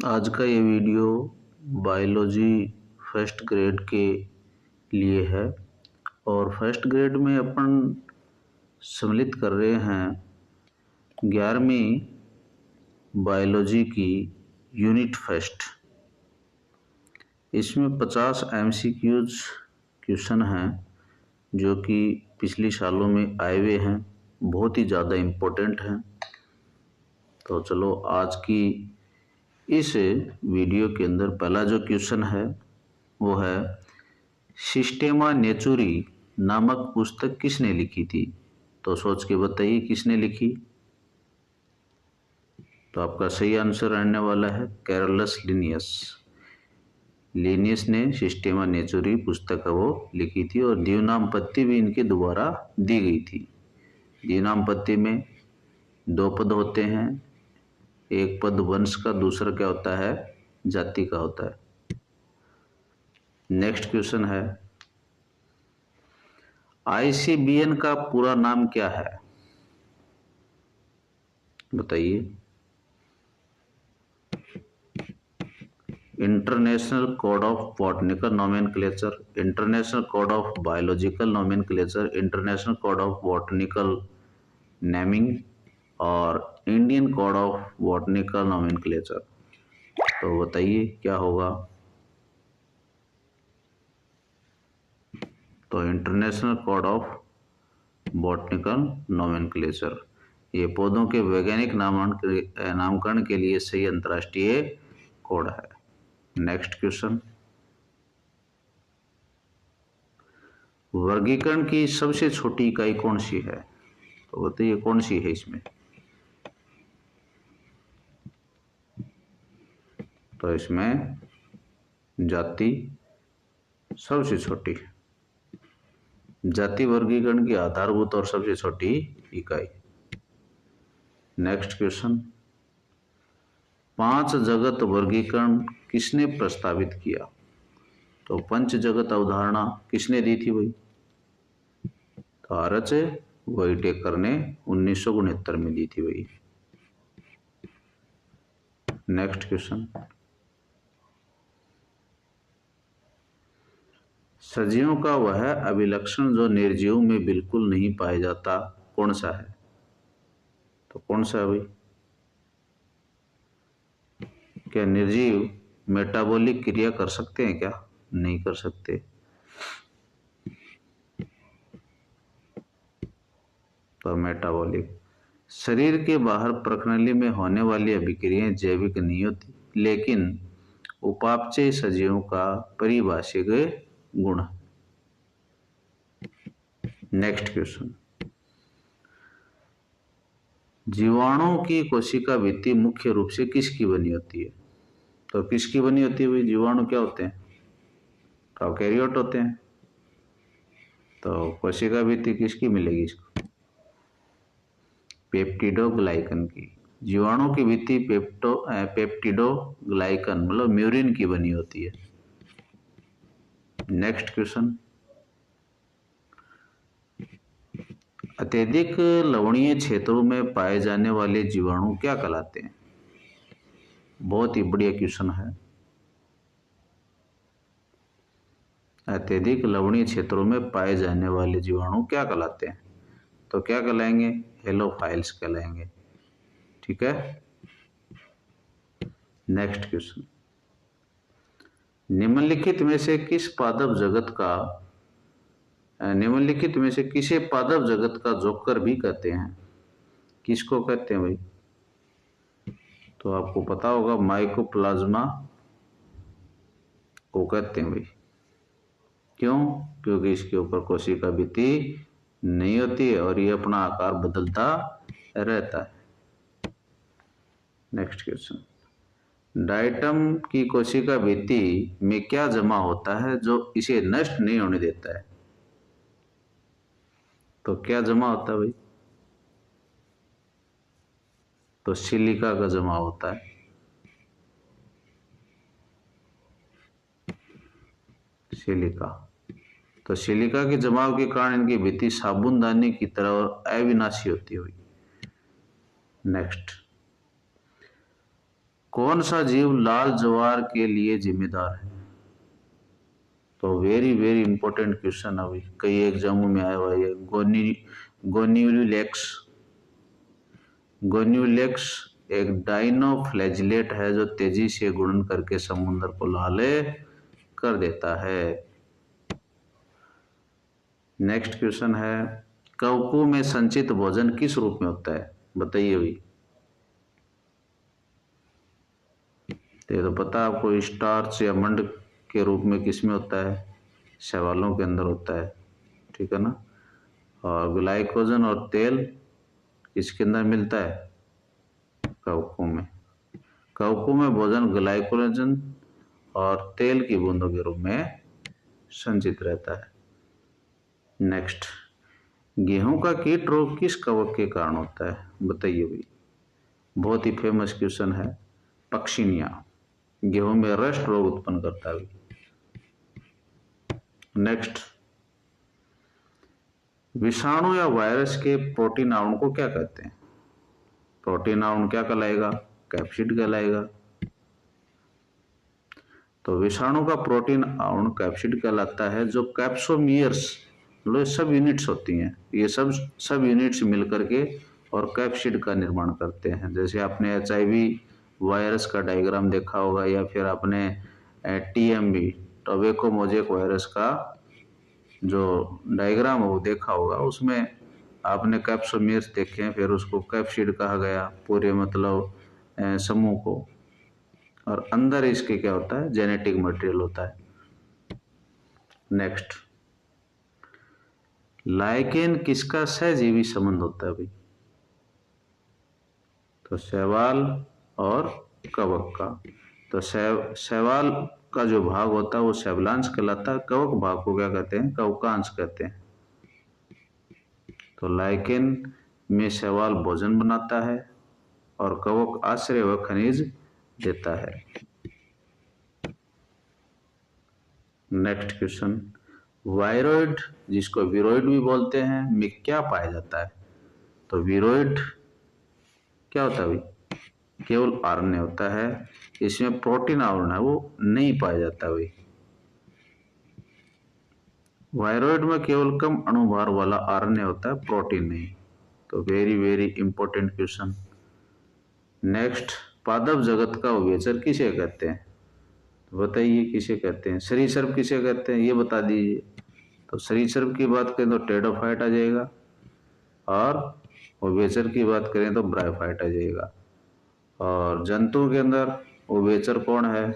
आज का ये वीडियो बायोलॉजी फर्स्ट ग्रेड के लिए है और फर्स्ट ग्रेड में अपन सम्मिलित कर रहे हैं 11वीं बायोलॉजी की यूनिट फर्स्ट। इसमें 50 MCQs क्वेश्चन हैं जो कि पिछले सालों में आए हुए हैं, बहुत ही ज़्यादा इम्पोर्टेंट हैं। तो चलो आज की इस वीडियो के अंदर पहला जो क्वेश्चन है वो है सिस्टेमा नेचुरी नामक पुस्तक किसने लिखी थी। तो सोच के बताइए किसने लिखी। तो आपका सही आंसर आने वाला है कैरोलस लिनियस। लिनियस ने सिस्टेमा नेचुरी पुस्तक है वो लिखी थी और द्विनामपत्ति भी इनके द्वारा दी गई थी। द्विनामपत्ति में 2 पद होते हैं, एक पद वंश का, दूसरा क्या होता है, जाति का होता है। नेक्स्ट क्वेश्चन है ICBN का पूरा नाम क्या है, बताइए। International code of botanical nomenclature, international code of biological nomenclature, international code of botanical naming और Indian code of botanical nomenclature. तो बताइए क्या होगा। तो international code of botanical nomenclature ये पौधों के वैज्ञानिक नामकरण के लिए सही अंतर्राष्ट्रीय कोड है। नेक्स्ट क्वेश्चन, वर्गीकरण की सबसे छोटी इकाई कौन सी है। तो बताइए कौन सी है इसमें। तो इसमें जाति सबसे छोटी, जाति वर्गीकरण की आधारभूत और सबसे छोटी इकाई। नेक्स्ट क्वेश्चन, 5 जगत वर्गीकरण किसने प्रस्तावित किया। तो पंच जगत अवधारणा किसने दी थी भाई। तो आरच व्हाइटेकर ने 1969 में दी थी भाई। नेक्स्ट क्वेश्चन, सजीवों का वह अभिलक्षण जो निर्जीव में बिल्कुल नहीं पाया जाता कौन सा है। तो कौन सा है भाई। क्या निर्जीव मेटाबॉलिक क्रिया कर सकते हैं क्या, नहीं कर सकते। तो मेटाबॉलिक, शरीर के बाहर प्रकृति में होने वाली अभिक्रियाएं जैविक नहीं होती लेकिन उपापचय सजीवों का परिभाषिक गुण। नेक्स्ट क्वेश्चन, जीवाणुओं की कोशिका भित्ति मुख्य रूप से किसकी बनी होती है। तो किसकी बनी होती है भाई। जीवाणु क्या होते हैं, प्रोकैरियोट होते हैं। तो कोशिका भित्ति किसकी मिलेगी इसको, पेप्टिडोग्लाइकन की। जीवाणु की भित्ति पेप्टिडोग्लाइकन मतलब म्यूरिन की बनी होती है। नेक्स्ट क्वेश्चन, अत्यधिक लवणीय क्षेत्रों में पाए जाने वाले जीवाणु क्या कहलाते हैं। बहुत ही बढ़िया क्वेश्चन है। अत्यधिक लवणीय क्षेत्रों में पाए जाने वाले जीवाणु क्या कहलाते हैं। तो क्या कहलाएंगे, हेलोफाइल्स कहलाएंगे। ठीक है। नेक्स्ट क्वेश्चन, निम्नलिखित में से किसे पादप जगत का जोकर भी कहते हैं। किसको कहते हैं भाई। तो आपको पता होगा माइकोप्लाज्मा को कहते हैं भाई। क्यों, क्योंकि इसके ऊपर कोशिका भित्ति नहीं होती है और ये अपना आकार बदलता रहता है। नेक्स्ट क्वेश्चन, डाइटम की कोशिका भित्ति में क्या जमा होता है जो इसे नष्ट नहीं होने देता है। तो क्या जमा होता है भाई। तो सिलिका का जमा होता है। सिलिका, तो सिलिका के जमाव के कारण इनकी भित्ति साबुनदानी की तरह और अविनाशी होती हुई। नेक्स्ट, कौन सा जीव लाल ज्वार के लिए जिम्मेदार है? तो वेरी वेरी इंपॉर्टेंट क्वेश्चन अभी कई एग्जामों में आया हुआ है। गोन्यूलेक्स। गोन्यूलेक्स एक डाइनोफ्लैजिलेट है जो तेजी से गुणन करके समुद्र को लाल कर देता है। नेक्स्ट क्वेश्चन है, कवकों में संचित भोजन किस रूप में होता है? बताइए भाई। ये तो पता आपको, स्टार्च या मंड के रूप में किस में होता है? शैवालों के अंदर होता है, ठीक है ना। और ग्लाइकोजन और तेल किसके अंदर मिलता है? कवकों में। कवकों में भोजन ग्लाइकोजन और तेल की बूंदों के रूप में संचित रहता है। नेक्स्ट, गेहूं का कीट रोग किस कवक के कारण होता है? बताइए भाई। बहुत ही फेमस क्वेश्चन है। पक्षिनिया गेहूं में रस्ट रोग उत्पन्न करता है। नेक्स्ट, विषाणु या वायरस के प्रोटीन आवरण को क्या कहते हैं? प्रोटीन आवरण क्या कहलाएगा? कैप्सिड कहलाएगा। तो विषाणु का प्रोटीन आवरण कैप्सिड कहलाता है, जो कैप्सोमियर्स मतलब सब यूनिट्स होती हैं, ये सब यूनिट्स मिलकर के और कैप्सिड का निर्माण करते हैं। जैसे आपने HIV वायरस का डायग्राम देखा होगा, या फिर आपने TMV टोबैको मोजेक वायरस का जो डायग्राम है वो देखा होगा, उसमें आपने कैप्सोमियर्स देखे हैं, फिर उसको कैप्सिड कहा गया पूरे मतलब समूह को। और अंदर इसके क्या होता है? जेनेटिक मटेरियल होता है। नेक्स्ट, लाइकेन किसका सहजीवी संबंध होता है भाई? तो शैवाल और कवक का। तो शैवाल का जो भाग होता है वो शैवलांश कहलाता है, कवक भाग को क्या कहते हैं? कवकांश कहते हैं। तो लाइकेन में शैवाल भोजन बनाता है और कवक आश्रय व खनिज देता है। नेक्स्ट क्वेश्चन, वायरोइड जिसको विरोइड भी बोलते हैं में क्या पाया जाता है? तो विरोइड क्या होता है भाई? केवल आरएनए होता है, इसमें प्रोटीन आवरण है वो नहीं पाया जाता भाई। वायरोइड में केवल कम अणुभार वाला आरएनए होता है, प्रोटीन नहीं। तो very very important question. Next, पादप जगत का उभयचर किसे कहते हैं? तो बताइए किसे कहते हैं? सरीसृप किसे कहते हैं, ये बता दीजिए। तो सरीसृप की बात करें तो टेरोफाइट आ जाएगा, और उभयचर की बात करें तो ब्रायोफाइट आ जाएगा। और जंतु के अंदर उभयचर कौन है?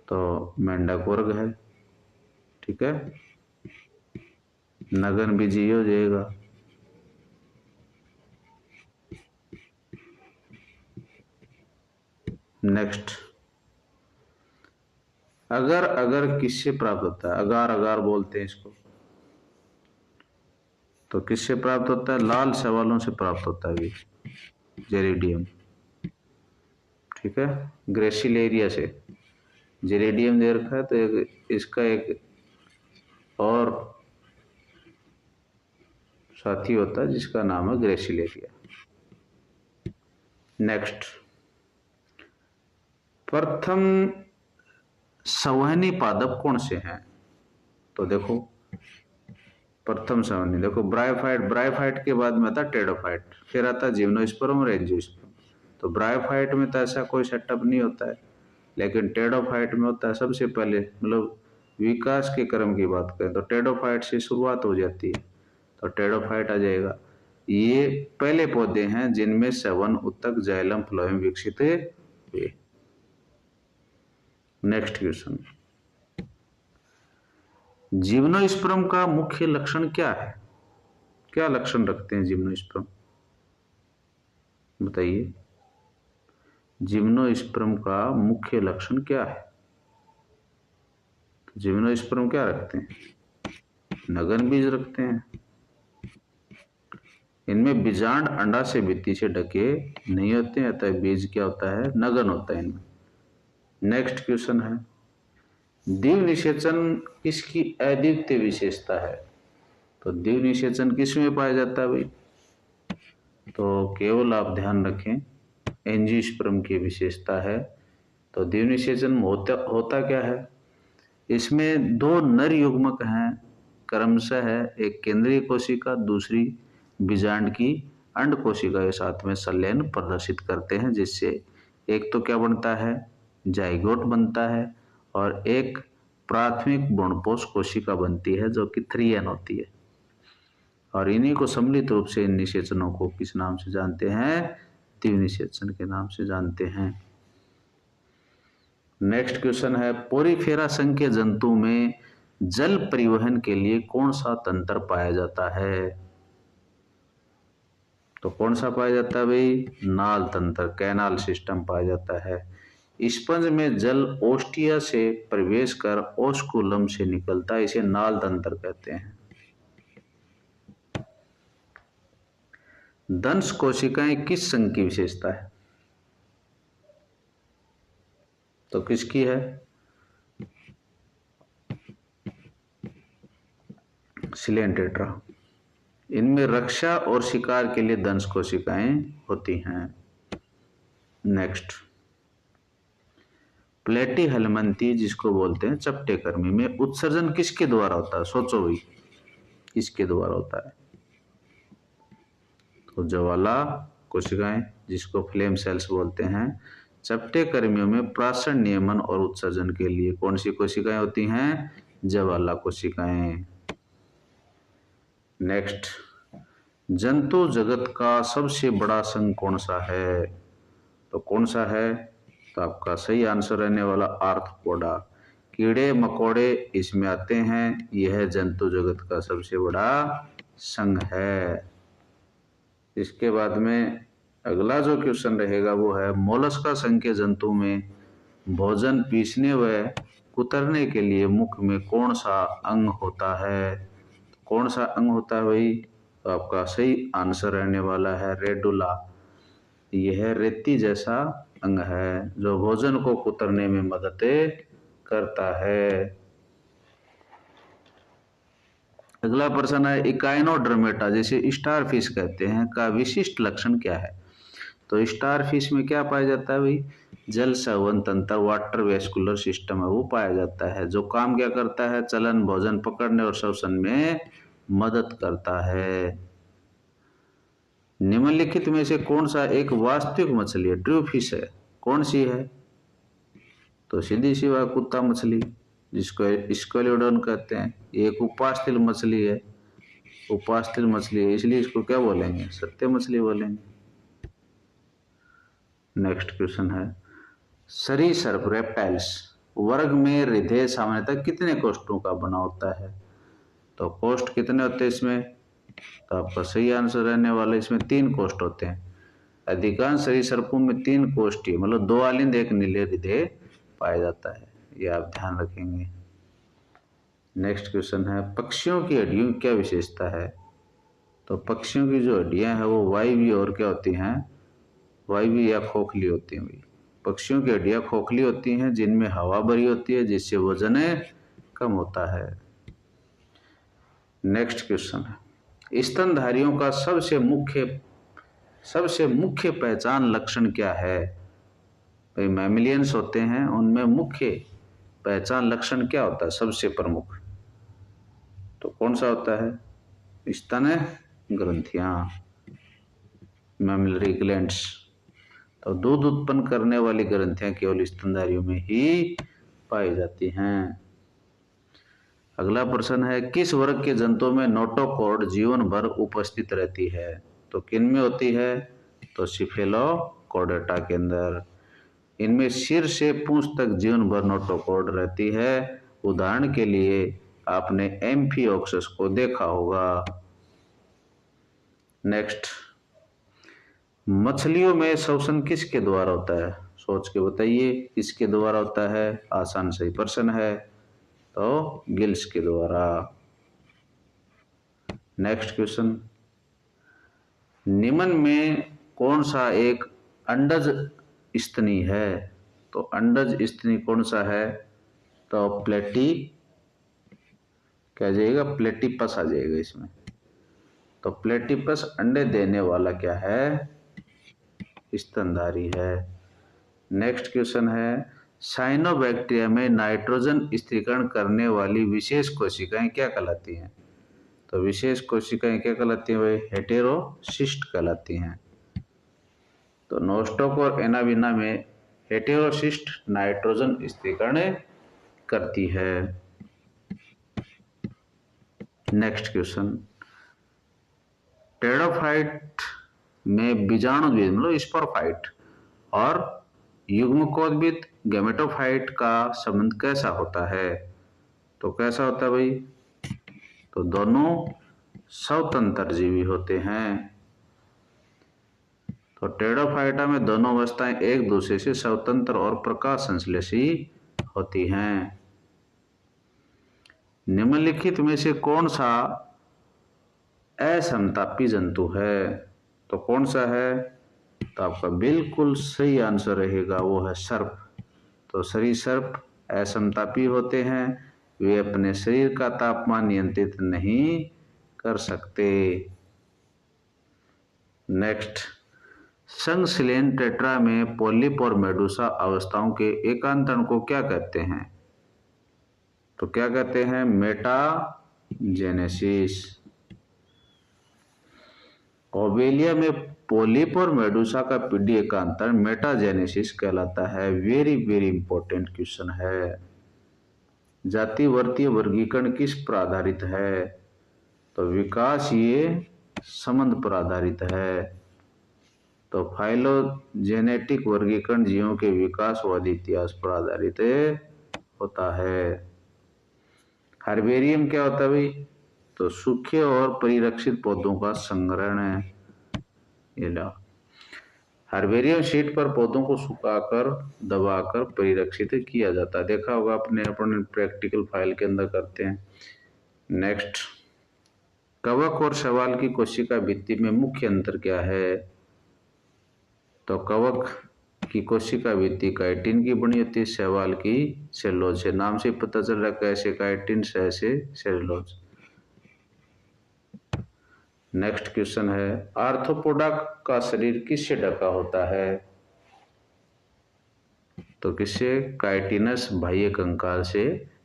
तो मेंढक वर्ग है, ठीक है। नगन बीजी हो जाएगा। नेक्स्ट, अगर अगर किससे प्राप्त होता है? अगार अगार बोलते हैं इसको। तो किससे प्राप्त होता है? लाल शैवालों से प्राप्त होता है भी, जेरेडियम, ठीक है। ग्रेसिलेरिया से जेरेडियम दे रखा है, तो इसका एक और साथी होता है जिसका नाम है ग्रेसिलेरिया। नेक्स्ट, प्रथम संवहनी पादप कौन से हैं? तो देखो प्रथम संवहनी, देखो ब्रायोफाइट के बाद में आता टेरोफाइट, फिर आता जिम्नोस्पर्म और एंजियोस्पर्म। तो ब्रायोफाइट में तो ऐसा कोई सेटअप नहीं होता है, लेकिन टेरोफाइट में होता है। सबसे पहले मतलब विकास के क्रम की बात करें तो टेरोफाइट से शुरुआत हो जाती है, तो टेरोफाइट आ जाएगा। ये पहले पौधे हैं जिनमें सवन उत्तक जाइलम फ्लोएम विकसित हुए। नेक्स्ट क्वेश्चन, जिम्नोस्पर्म का मुख्य लक्षण क्या है? क्या लक्षण रखते हैं जिम्नोस्पर्म? बताइए। जिम्नोस्पर्म का मुख्य लक्षण क्या है? जिम्नोस्पर्म क्या रखते हैं? नगन बीज रखते हैं। इनमें बीजांड अंडा से भित्ति से ढके नहीं होते हैं, अतः बीज क्या होता है? नगन होता है इनमें। नेक्स्ट क्वेश्चन है, द्विव निषेचन किसकी अद्वितीय विशेषता है? तो द्विव निषेचन किस में पाया जाता है भाई? तो केवल आप ध्यान रखें, एंजियोस्पर्म की विशेषता है। तो द्विनिषेचन में होता क्या है, इसमें दो नर युग्मक हैं, क्रमशः है एक केंद्रीय कोशिका, दूसरी बीजांड की अंड कोशिका के साथ में संलयन प्रदर्शित करते हैं, जिससे एक तो क्या बनता है, जाइगोट बनता है, और एक प्राथमिक भ्रूणपोष कोशिका बनती है जो कि 3N होती है। और इन्हीं को सम्मिलित रूप से इन निषेचनों को किस नाम से जानते हैं, द्विनिषेचन के नाम से जानते हैं। नेक्स्ट क्वेश्चन है, पोरीफेरा संघ के जंतु में जल परिवहन के लिए कौन सा तंत्र पाया जाता है? तो कौन सा पाया जाता है भाई, नाल तंत्र, कैनाल सिस्टम पाया जाता है। स्पंज में जल ओस्टिया से प्रवेश कर ओस्कुलम से निकलता है, इसे नाल तंत्र कहते हैं। दंश कोशिकाएं किस संघ की विशेषता है? तो किसकी है, सिलेंटेट्रा। इनमें रक्षा और शिकार के लिए दंश कोशिकाएं होती हैं। नेक्स्ट, प्लेटी हेलमंती जिसको बोलते हैं चपटे कर्मी में उत्सर्जन किसके द्वारा होता है? सोचो भाई, किसके द्वारा होता है? तो ज्वाला कोशिकाएं जिसको फ्लेम सेल्स बोलते हैं। चपटे कर्मियों में प्राशन नियमन और उत्सर्जन के लिए कौन सी कोशिकाएं होती हैं? ज्वाला कोशिकाएं। नेक्स्ट, जंतु जगत का सबसे बड़ा संघ कौन सा है? तो कौन सा है? तो आपका सही आंसर रहने वाला आर्थ्रोपोडा। कीड़े मकोड़े इसमें आते हैं, यह जंतु जगत का सबसे बड़ा संघ है। इसके बाद में अगला जो क्वेश्चन रहेगा वो है, मोलस्का संघ के जंतु में भोजन पीसने व कुतरने के लिए मुख में कौन सा अंग होता है? कौन सा अंग होता है भाई? तो आपका सही आंसर रहने वाला है रेडुला। यह रेती जैसा अंग है जो भोजन को कुतरने में मदद करता है। अगला प्रश्न है, इकाइनोडर्मेटा जिसे स्टारफिश कहते हैं का विशिष्ट लक्षण क्या है? तो स्टारफिश में क्या पाया जाता है भाई? जल संवहन तंत्र, वाटर वेस्कुलर सिस्टम है वो पाया जाता है, जो काम क्या करता है? चलन, भोजन पकड़ने और श्वसन में मदद करता है। निम्नलिखित में से कौन सा एक वास्तविक मछली है, ट्रू फिश है? कौन सी है? तो सीधी सी बात, कुत्ता मछली जिसको स्क्वेलिडोन कहते हैं। एक उपास्थल मछली है, उपास्थल मछली है, इसलिए इसको क्या बोलेंगे? सत्य मछली बोलेंगे। नेक्स्ट क्वेश्चन है, सरीसृप रेप्टाइल्स वर्ग में हृदय सामान्यतः कितने कोष्ठों का बना होता है? तो कोष्ठ कितने होते हैं इसमें? तो आपका सही आंसर रहने वाला इसमें 3 कोष्ठ होते हैं। अधिकांश सरीसृपों में 3 कोष्ठ ही, मतलब 2 आलिंद 1 नीले हृदय पाया जाता है, ये आप ध्यान रखेंगे। नेक्स्ट क्वेश्चन है, पक्षियों की हड्डियों की क्या विशेषता है? तो पक्षियों की जो हड्डियां हैं वो वायवीय और क्या होती हैं? वायवीय या खोखली होती हैं भाई। पक्षियों की हड्डियां खोखली होती हैं जिनमें हवा भरी होती है, जिससे वजन कम होता है। नेक्स्ट क्वेश्चन है, स्तनधारियों का सबसे मुख्य पहचान लक्षण क्या है? भाई मैमिलियंस होते हैं, उनमें मुख्य पहचान लक्षण क्या होता है सबसे प्रमुख? तो कौन सा होता है? स्तन ग्रंथियां, मैमिलरी ग्लैंड्स। तो दूध उत्पन्न करने वाली ग्रंथियां केवल स्तनधारियों में ही पाई जाती हैं। अगला प्रश्न है, किस वर्ग के जंतुओं में नोटोकॉर्ड जीवन भर उपस्थित रहती है? तो किन में होती है? तो सिफेलोकॉर्डेटा के अंदर। इनमें सिर से पूंछ तक जीवन भर नोटोकॉर्ड रहती है। उदाहरण के लिए आपने एम्फिओक्सस को देखा होगा। नेक्स्ट, मछलियों में श्वसन किसके द्वारा होता है? सोच के बताइए, किसके द्वारा होता है? आसान सही प्रश्न है, तो गिल्स के द्वारा। नेक्स्ट क्वेश्चन, निम्न में कौन सा एक अंडज स्तनी है? तो अंडज स्तनी कौन सा है? तो प्लेटी क्या जाएगा? प्लेटिपस आ जाएगा इसमें। तो प्लेटिपस अंडे देने वाला क्या है? स्तनधारी है। नेक्स्ट क्वेश्चन है, साइनोबैक्टीरिया में नाइट्रोजन स्थिरीकरण करने वाली विशेष कोशिकाएं क्या कहलाती हैं? तो विशेष कोशिकाएं क्या कहलाती हैं भाई? हेटेरोसिस्ट कहलाती हैं। तो नोस्टॉक और एनाबिना में हेटेरोसिस्ट नाइट्रोजन स्थिरीकरण करती है। नेक्स्ट क्वेश्चन, टेरोफाइट में बीजाणुद्विद मतलब स्पोरोफाइट और युग्मकोद्भिद गैमेटोफाइट का संबंध कैसा होता है? तो कैसा होता है भाई? तो दोनों स्वतंत्र जीवी होते हैं। तो टेरोफाइटा में दोनों अवस्थाएं एक दूसरे से स्वतंत्र और प्रकाश संश्लेषी होती हैं। निम्नलिखित में से कौन सा असमतापी जंतु है? तो कौन सा है? तो आपका बिल्कुल सही आंसर रहेगा वो है सर्प। तो सरीसृप असमतापी होते हैं, वे अपने शरीर का तापमान नियंत्रित नहीं कर सकते। नेक्स्ट, संघ टेट्रा में पॉलिप और मेडुसा अवस्थाओं के एकांतरण को क्या कहते हैं? तो क्या कहते हैं? मेटाजेनेसिस। ओवेलिया में पॉलिप और मेडुसा का पीडी एकांतरण मेटाजेनेसिस कहलाता है। वेरी वेरी इंपॉर्टेंट क्वेश्चन है। जातिवर्तीय वर्गीकरण किस पर आधारित है? तो विकासीय संबंध पर आधारित है। तो फाइलोजेनेटिक वर्गीकरण जीवों के विकासवादी इतिहास पर आधारित होता है। हर्बेरियम क्या होता है भाई? तो सूखे और परिरक्षित पौधों का संग्रहण है। ये लो, हर्बेरियम शीट पर पौधों को सुखाकर दबाकर परिरक्षित किया जाता है। देखा होगा आपने, अपन प्रैक्टिकल फाइल के अंदर करते हैं। नेक्स्ट, कवक और शैवाल की कोशिका भित्ति में मुख्य अंतर क्या है? तो कवक की कोशिका भित्ति काइटिन की बनी होती है, शैवाल की सेलुलोज से। नाम से पता चल रहा है कैसे काइटिन से सेलुलोज। नेक्स्ट क्वेश्चन है, आर्थ्रोपोडा का शरीर किससे ढका होता है? तो किससे? काइटिनस बाह्य कंकाल से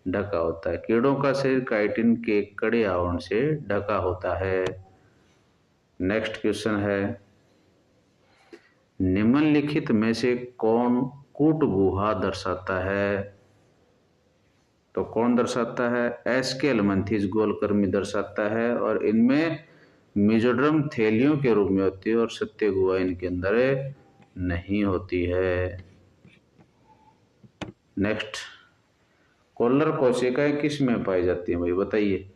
ढका होता है। कीड़ों का शरीर काइटिन के कड़े आवरण से ढका होता है। नेक्स्ट क्वेश्चन है, निम्नलिखित में से कौन कूट गुहा दर्शाता है? तो कौन दर्शाता है? एस्केलमंथिस गोलकृमि दर्शाता है, और इनमें मेसोडर्म थैलियों के रूप में होती है और सत्य गुहा इनके अंदर नहीं होती है। नेक्स्ट, कोलर कोशिकाएं किस में पाई जाती हैं भाई? बताइए।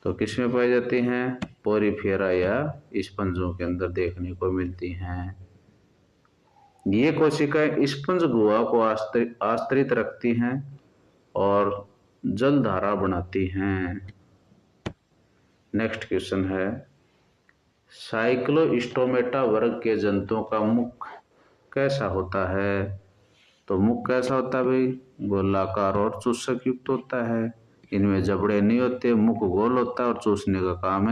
तो किस में पाई जाती हैं? पोरीफेरा या स्पंजों के अंदर देखने को मिलती हैं। ये कोशिकाएं स्पंज गुहा को आश्रित रखती हैं और जलधारा बनाती हैं। नेक्स्ट क्वेश्चन है, साइक्लोस्टोमेटा वर्ग के जंतुओं का मुख कैसा होता है? तो मुख कैसा होता है भाई? गोलाकार और चूसक युक्त होता है। इनमें जबड़े नहीं होते, मुख गोल होता है और चूसने का काम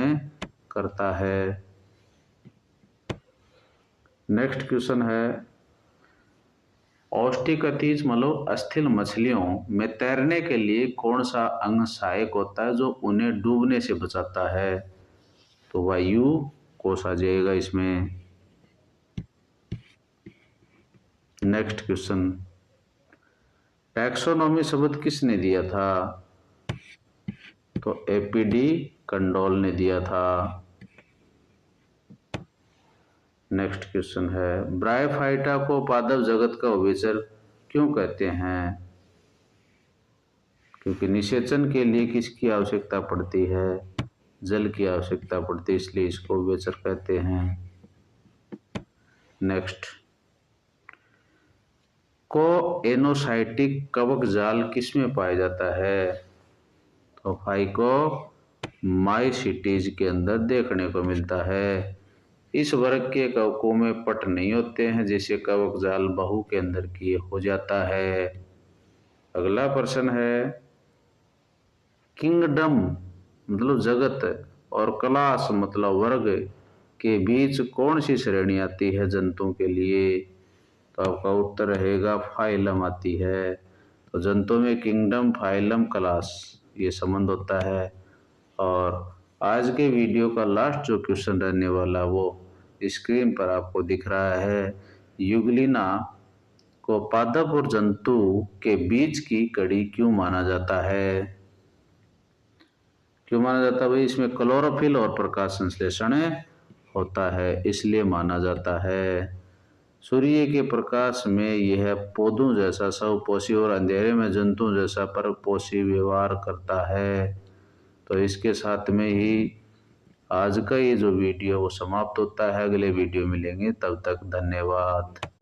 करता है। नेक्स्ट क्वेश्चन है, ऑस्टिकथीज मतलब अस्थिल मछलियों में तैरने के लिए कौन सा अंग सहायक होता है जो उन्हें डूबने से बचाता है? तो वायु कोश आ जाएगा इसमें। नेक्स्ट क्वेश्चन, टैक्सोनॉमी शब्द किसने दिया था? तो एपीडी कंडोल ने दिया था। नेक्स्ट क्वेश्चन है, ब्रायोफाइटा को पादप जगत का उभयचर क्यों कहते हैं? क्योंकि निषेचन के लिए किसकी आवश्यकता पड़ती है? जल की आवश्यकता पड़ती है, इसलिए इसको उभयचर कहते हैं। नेक्स्ट, कोएनोसाइटिक कवक जाल किसमें पाया जाता है? तो फाइकोमाइसिटीज के अंदर देखने को मिलता है। इस वर्ग के कवकों में पट नहीं होते हैं, जिससे कवक जाल बाहु के अंदर किए हो जाता है। अगला प्रश्न है, किंगडम मतलब जगत और क्लास मतलब वर्ग के बीच कौन सी श्रेणी आती है जंतुओं के लिए? तो आपका उत्तर रहेगा फाइलम आती है। तो जंतुओं में किंगडम, फाइलम, क्लास ये संबंध होता है। और आज के वीडियो का लास्ट जो क्वेश्चन रहने वाला वो स्क्रीन पर आपको दिख रहा है। युगलिना को पादप और जंतु के बीच की कड़ी क्यों माना जाता है? क्यों माना जाता है भाई? इसमें क्लोरोफिल और प्रकाश संश्लेषण होता है, इसलिए माना जाता है। सूर्य के प्रकाश में यह पौधों जैसा स्वपोषी और अंधेरे में जंतुओं जैसा परपोषी व्यवहार करता है। तो इसके साथ में ही आज का ये जो वीडियो वो समाप्त होता है। अगले वीडियो मिलेंगे, तब तक धन्यवाद।